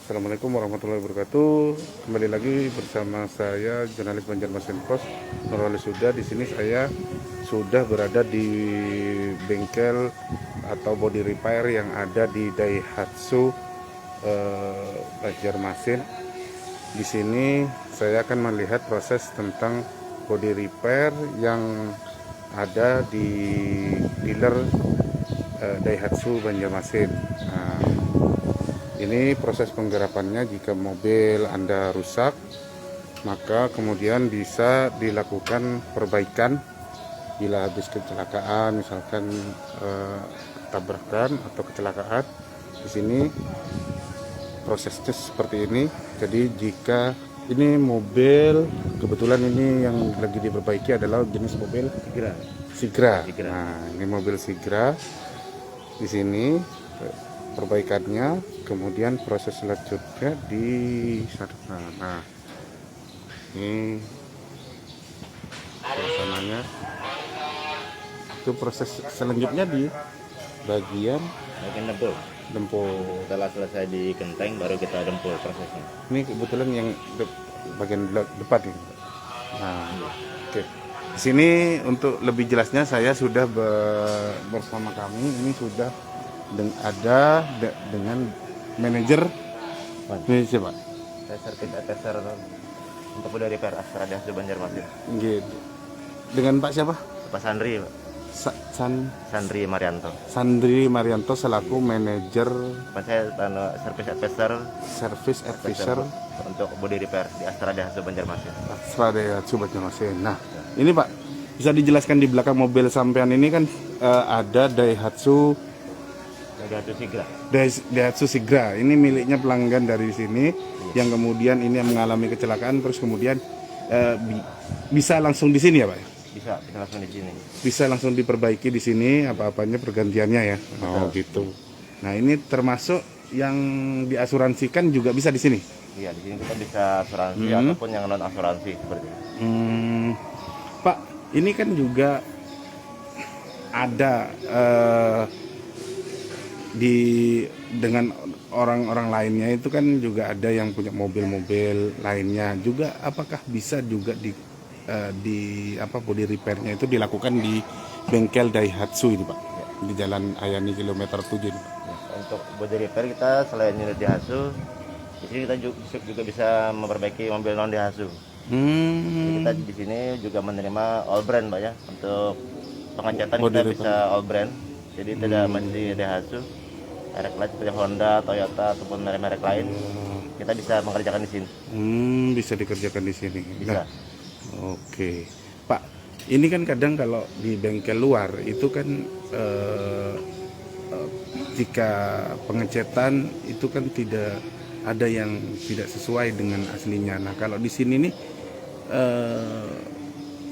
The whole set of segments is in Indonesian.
Assalamualaikum warahmatullahi wabarakatuh. Kembali lagi bersama saya jurnalis Banjarmasin Post Nurwali Suda. Di sini saya sudah berada di bengkel atau body repair yang ada di Daihatsu Banjarmasin. Di sini saya akan melihat proses tentang body repair yang ada di dealer Daihatsu Banjarmasin. Nah, ini proses penggarapannya. Jika mobil Anda rusak, maka kemudian bisa dilakukan perbaikan. Bila habis kecelakaan, misalkan tabrakan atau kecelakaan, di sini prosesnya seperti ini. Jadi jika ini mobil, kebetulan ini yang lagi diperbaiki adalah jenis mobil Sigra. Nah, ini mobil Sigra. Di sini perbaikannya, kemudian proses selanjutnya di sana. Nah, ini suasananya. Itu proses selanjutnya di bagian dempul. Setelah selesai di genteng baru kita dempul prosesnya. Ini kebetulan yang bagian depan ini. Nah, oke. Di sini untuk lebih jelasnya saya sudah bersama kami. Ini sudah ada dengan manajer. Ini siapa? Saya servis attester untuk body repair Astra Daihatsu Banjarmasin. Gitu. Dengan Pak siapa? Pak Sandri, Pak. Sandri Marianto. Sandri Marianto selaku manajer Pak saya servis attester service advisor untuk body repair di Astra Daihatsu Banjarmasin. Astra Daihatsu Banjarmasin. Nah, ini Pak, bisa dijelaskan di belakang mobil sampean ini kan ada Daihatsu Daihatsu Sigra. Ini miliknya pelanggan dari sini, yang kemudian ini yang mengalami kecelakaan, terus kemudian bisa langsung di sini ya Pak? Bisa langsung di sini. Bisa langsung diperbaiki di sini, apa-apanya pergantiannya ya. Oh gitu. Nah, ini termasuk yang diasuransikan juga bisa di sini. Iya, di sini kita bisa asuransi ataupun yang non asuransi seperti itu. Pak, ini kan juga ada dengan orang-orang lainnya itu kan juga ada yang punya mobil-mobil lainnya juga. Apakah bisa juga body repairnya itu dilakukan di bengkel Daihatsu ini Pak, di Jalan Ayani kilometer 7 ini Pak? Ya, untuk body repair kita selain unit Daihatsu, di sini kita juga bisa memperbaiki mobil non Daihatsu. Jadi kita di sini juga menerima all brand Pak ya. Untuk pengecatan Body kita repair. bisa all brand. Jadi tidak mesti Daihatsu, merek lain seperti Honda, Toyota ataupun merek-merek lain. Kita bisa mengerjakan di sini. Bisa dikerjakan di sini. Bisa. Nah, oke, Pak. Ini kan kadang kalau di bengkel luar itu kan jika pengecetan itu kan tidak ada yang tidak sesuai dengan aslinya. Nah, kalau di sini nih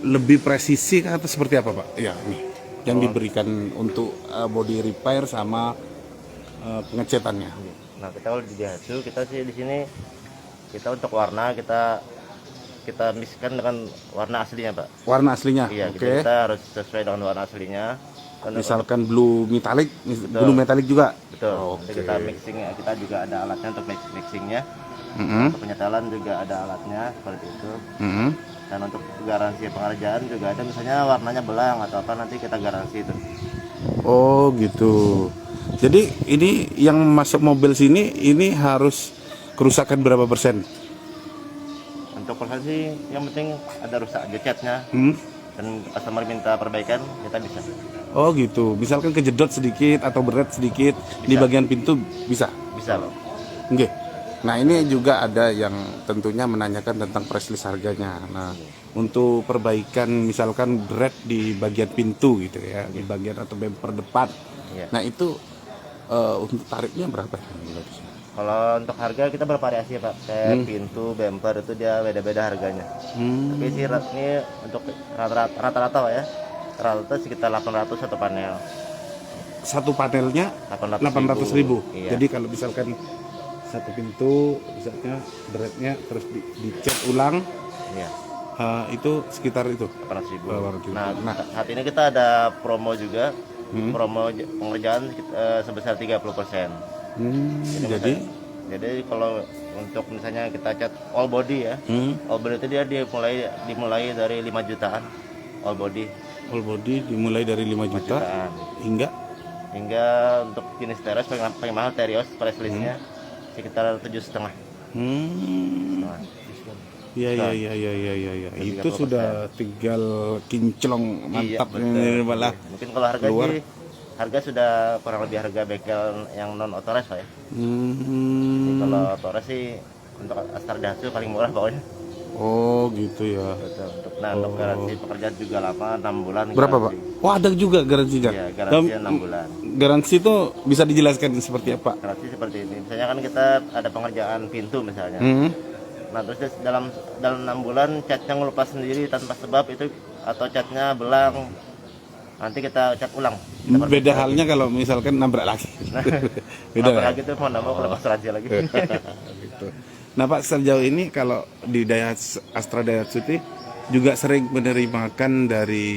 lebih presisi atau seperti apa Pak? Ya, nih yang diberikan untuk body repair sama pengecetannya. Nah, kita kalau di Daihatsu kita sih di sini kita untuk warna kita mixkan dengan warna aslinya Pak. Warna aslinya. Iya, Oke. kita harus sesuai dengan warna aslinya. Misalkan blue metallic juga. Betul. Oke. Nanti kita mixing, kita juga ada alatnya untuk mixingnya. Untuk penyetelan juga ada alatnya seperti itu. Dan untuk garansi pengerjaan juga ada, misalnya warnanya belang atau apa, nanti kita garansi itu. Oh gitu. Jadi ini yang masuk mobil sini ini harus kerusakan berapa persen? Untuk proses sih yang penting ada rusak catnya dan customer minta perbaikan, kita bisa. Oh gitu. Misalkan kejedot sedikit atau beret sedikit di bagian pintu bisa. Bisa Pak. Oke. Nah, ini juga ada yang tentunya menanyakan tentang price list harganya. Nah, untuk perbaikan misalkan beret di bagian pintu gitu ya, di bagian atau bumper depan. Iya. Nah, itu untuk tarifnya berapa? Kalau untuk harga kita bervariasi Pak. Kayak pintu, bumper itu dia beda-beda harganya. Tapi sih ini untuk rata-rata Pak ya. Rata-rata sekitar 800 satu panel. Satu panelnya 800.000. Iya. Jadi kalau misalkan satu pintu misalnya beratnya terus dicat ulang, Iya. itu sekitar itu 800.000. 800.000. Nah, saat ini kita ada promo juga. Promo pengerjaan sebesar 30%. Jadi Jadi kalau untuk misalnya kita cat all body ya, all body itu dia dimulai dari 5 jutaan all body. All body dimulai dari 5 juta Jutaan. hingga Untuk jenis Terios paling mahal Terios price listnya sekitar 7,5. Iya. Itu sudah tinggal kinclong mantap ini malah. Mungkin kalau harga sudah kurang lebih harga bengkel yang non otorized Pak ya. Jadi kalau otorized sih untuk Astra Daihatsu paling murah pokoknya. Oh gitu ya. Betul. Untuk garansi pekerjaan juga lama 6 bulan. Berapa garansi. Pak? Oh ada juga garansinya. Iya, garansi 6 bulan. Garansi itu bisa dijelaskan seperti apa? Garansi seperti ini. Misalnya kan kita ada pengerjaan pintu misalnya. Nah terus dalam 6 bulan catnya ngelupas sendiri tanpa sebab itu atau catnya belang, nanti kita cat ulang. Beda halnya kalau misalkan nabrak lagi. Beda lagi tuh mau nambah kalau asuransi lagi. Gitu. Nah Pak, sejauh ini kalau di Astra Daihatsu juga sering menerimakan dari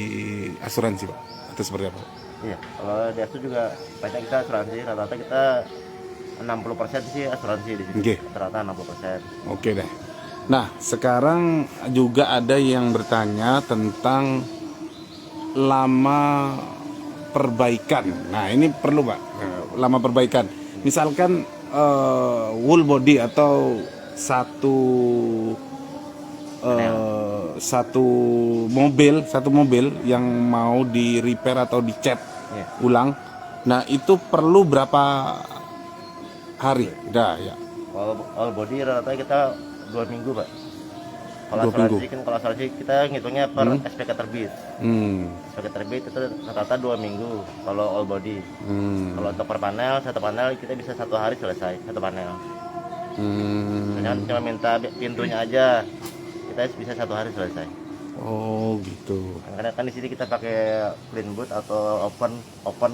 asuransi Pak? Atau seperti apa? Iya, kalau Daihatsu juga banyak kita asuransi, rata-rata kita 60% sih asuransi di sini. Okay. Rata-rata 60%. Oke deh. Nah, sekarang juga ada yang bertanya tentang lama perbaikan. Nah, ini perlu Pak, lama perbaikan. Misalkan whole body atau satu mobil yang mau di repair atau dicat ulang. Nah, itu perlu berapa hari? Dah ya. All body rata-rata kita 2 minggu Pak. Kalau asuransi kita ngitungnya per SPK terbit. SPK terbit itu rata-rata 2 minggu kalau all body. Kalau untuk per panel, satu panel kita bisa 1 hari selesai satu panel. Misalnya cuma minta pintunya aja, kita bisa 1 hari selesai. Oh gitu. Karena kan di sini kita pakai clean boot atau open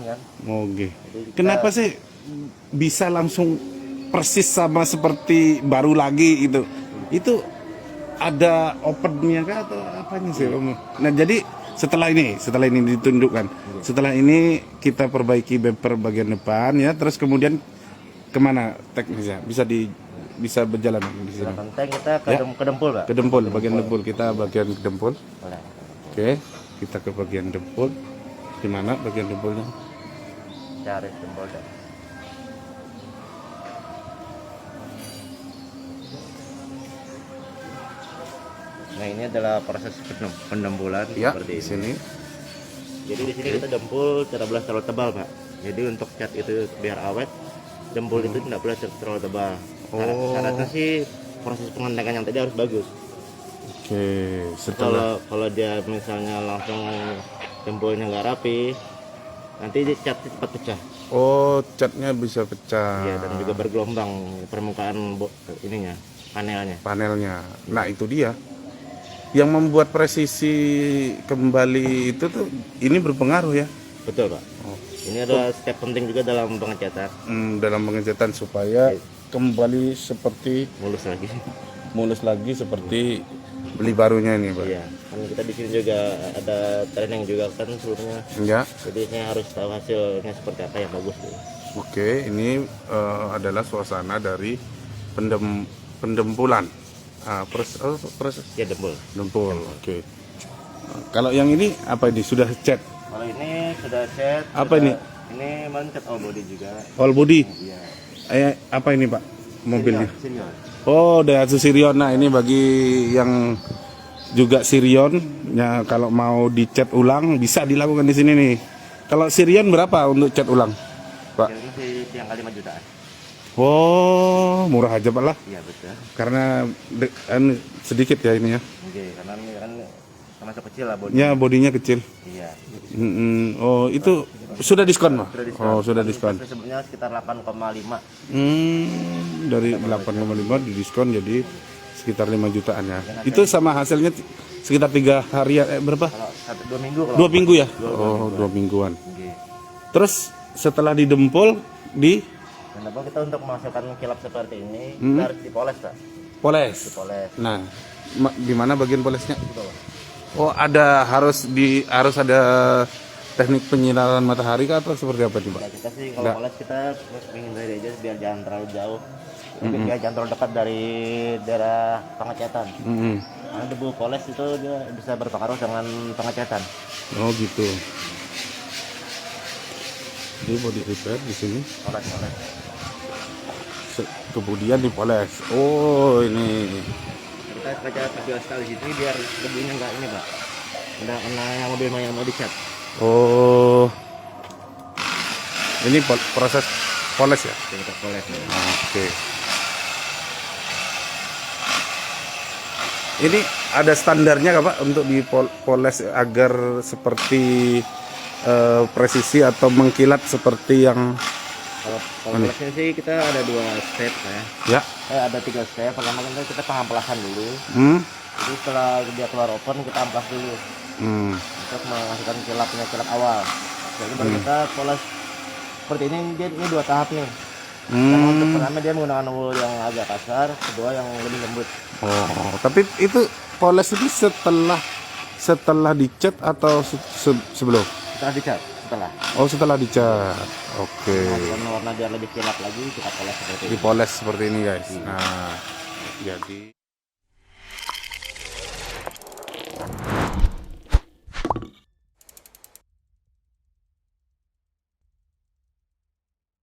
kan. Oke. Kenapa sih bisa langsung persis sama seperti baru lagi gitu? Itu ada opennya kah atau apanya sih Om? Nah jadi setelah ini ditunjukkan, setelah ini kita perbaiki bumper bagian depan ya, terus kemudian kemana teknisnya? Bisa berjalan di sini. Penting kita ke dempul Pak. Ke dempul, bagian dempul kita bagian dempul. Boleh. Oke, kita ke bagian dempul. Di mana bagian dempulnya? Cari dempul deh. Nah ini adalah proses pendempulan Ya, seperti di sini. Jadi di sini kita dempul tidak boleh terlalu tebal Pak. Jadi untuk cat itu biar awet, dempul itu tidak boleh terlalu tebal. Syaratnya sih proses pengendakan yang tadi harus bagus. Oke, setelah Kalau dia misalnya langsung dempulnya nggak rapi, nanti dia cat cepat pecah. Oh, catnya bisa pecah. Iya, dan juga bergelombang permukaan panelnya. Nah, itu dia. Yang membuat presisi kembali itu tuh ini berpengaruh ya. Betul Pak. Ini adalah step penting juga dalam pengecatan. Dalam pengecatan supaya kembali seperti mulus lagi seperti beli barunya ini Pak. Iya, kan kita di sini juga ada training juga kan sebelumnya. Ya. Jadi saya harus tahu hasilnya seperti apa yang bagus. Oke, ini adalah suasana dari pendempulan. Proses Ya dempul. Oke. Kalau yang ini apa ini? Sudah cat? Kalau ini sudah cat. Apa ini? Ini cat all body juga. All body. Iya. Apa ini Pak? Mobilnya? Sirion. Oh, Daihatsu Sirion. Nah, ini bagi yang juga Sirion, ya kalau mau dicat ulang bisa dilakukan di sini nih. Kalau Sirion berapa untuk cat ulang, Pak? Ini sih yang kali 5 jutaan. Oh, murah aja Pak lah. Iya betul. Karena sedikit ya ini ya. Oke, karena ini kan termasuk kecil lah body. Ya, bodinya kecil. Iya. Oh, itu sudah diskon Pak? Oh, sudah diskon. Sebenarnya sekitar 8,5. Dari 8,5 didiskon jadi sekitar 5 jutaan ya. Itu sama hasilnya sekitar 3 hari berapa? Kalau 2 minggu. 2 minggu ya? Oh, 2 mingguan. Oke. Terus setelah didempul Kenapa kita untuk memasukkan kilap seperti ini kita harus dipoles Pak. Poles. Nah, di mana bagian polesnya? Oh, harus ada teknik penyinaran matahari kah atau seperti apa nih Pak? Kita sih kalau poles kita menghindari aja biar jangan terlalu jauh tapi dia jangan terlalu dekat dari daerah pengecatan. Karena debu poles itu dia bisa berpengaruh dengan pengecatan. Oh gitu. Ini body repair di sini. Poles. Kemudian dipoles. Oh ini. Kita kaca video sekali di sini biar debunya nggak ini Pak. Udah kena yang mobil yang mau dicat. Oh. Ini proses poles ya? Kita poles. Oke. Ini ada standarnya nggak Pak untuk dipoles agar seperti presisi atau mengkilat seperti yang Kalau polesnya sih kita ada 2 step ya. Ada 3 step. Pertama kita pengamplasan dulu. Jadi setelah dia keluar open kita amplas dulu. Untuk menghasilkan kilat awal. Jadi baru kita poles seperti ini. Ini 2 tahap nih. Yang untuk pertama dia menggunakan wool yang agak kasar, kedua yang lebih lembut. Oh, tapi itu poles itu setelah dicat atau sebelum? Setelah dicat, setelah. Oh, setelah dicat. Oke. Warna biar lebih kilat lagi kita poles seperti ini. Dipoles seperti ini guys. Nah, jadi